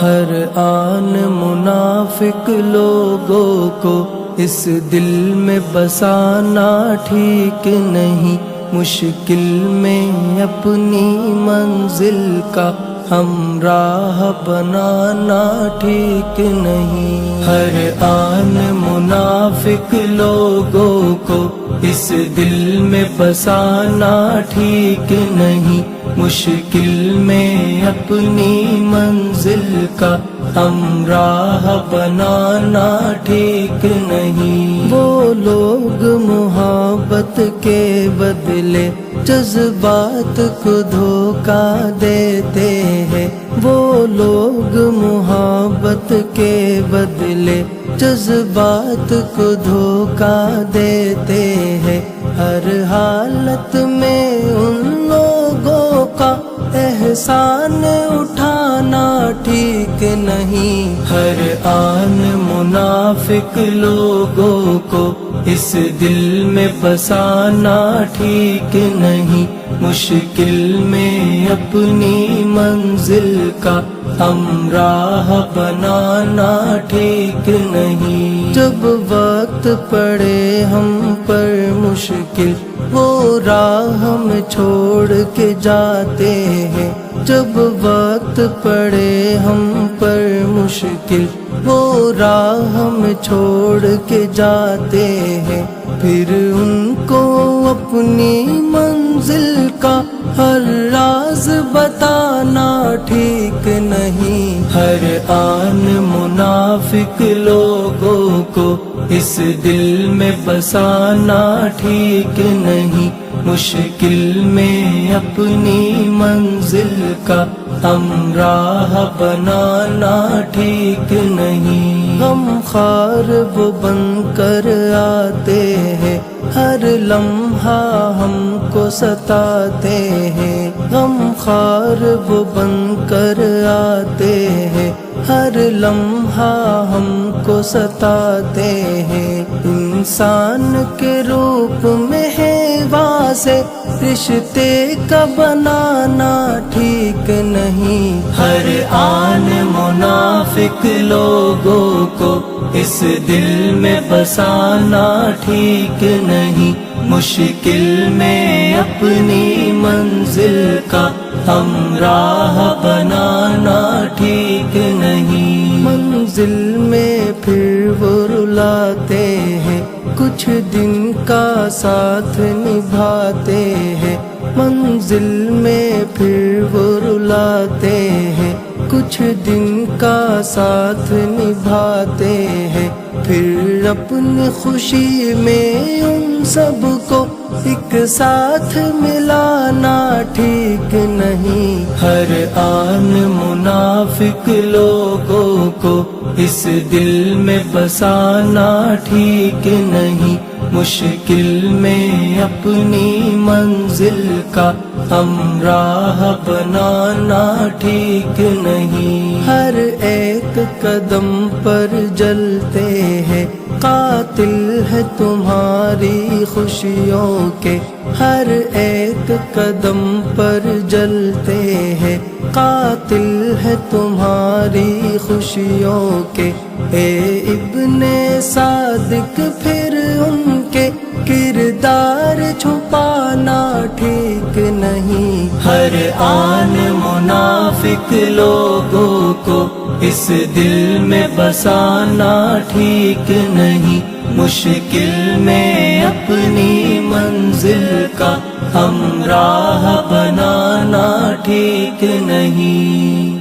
ہر آن منافق لوگوں کو اس دل میں بسانا ٹھیک نہیں، مشکل میں اپنی منزل کا ہمراہ بنانا ٹھیک نہیں۔ ہر آن منافق لوگوں کو اس دل میں بسانا ٹھیک نہیں، مشکل میں اپنی منزل کا ہمراہ بنانا ٹھیک نہیں۔ وہ لوگ محبت کے بدلے جذبات کو دھوکا دیتے ہیں، وہ لوگ محبت کے بدلے جذبات کو دھوکا دیتے ہیں۔ ہر حالت میں ان لوگوں کا احسان اٹھانا ٹھیک نہیں۔ ہر آن منافق لوگوں کو اس دل میں بسانا ٹھیک نہیں، مشکل میں اپنی منزل کا ہمراہ بنانا ٹھیک نہیں۔ جب وقت پڑے ہم پر مشکل وہ راہ ہمیں چھوڑ کے جاتے ہیں، جب وقت پڑے ہم پر مشکل وہ راہ ہمیں چھوڑ کے جاتے ہیں، پھر ان کو اپنی منزل کا ہر راز بتانا ٹھیک نہیں۔ ہر آن منافق لوگوں کو اس دل میں بسانا ٹھیک نہیں، مشکل میں اپنی منزل کا ہمراہ بنانا ٹھیک نہیں۔ غم خوار وہ بن کر آتے ہیں، ہر لمحہ ہم کو ستاتے ہیں، غم خوار وہ بن کر آتے ہیں، ہر لمحہ ہم کو ستاتے ہیں۔ انسان کے روپ میں حیوا سے رشتے کا بنانا ٹھیک نہیں۔ ہر آن منافق لوگوں کو اس دل میں بسانا ٹھیک نہیں، مشکل میں اپنی منزل کا ہمراہ بنانا ٹھیک نہیں۔ منزل میں پھر وہ رلاتے ہیں، کچھ دن کا ساتھ نبھاتے ہیں، منزل میں پھر وہ رلاتے ہیں، کچھ دن کا ساتھ نبھاتے ہیں، پھر اپنی خوشی میں ان سب کو ایک ساتھ ملانا ٹھیک نہیں۔ ہر آن منافق لوگوں کو اس دل میں بسانا ٹھیک نہیں، مشکل میں اپنی منزل کا ہمراہ بنانا ٹھیک نہیں۔ ہر ایک قدم پر جلتے ہیں، قاتل ہے تمہاری خوشیوں کے، ہر ایک قدم پر جلتے ہیں، قاتل ہے تمہاری خوشیوں کے۔ اے ابن صادق پھر ان کے کردار چھپانا ٹھیک نہیں۔ ہر آن منافق لوگوں کو اس دل میں بسانا ٹھیک نہیں، مشکل میں اپنی منزل کا ہمراہ بنانا ٹھیک نہیں۔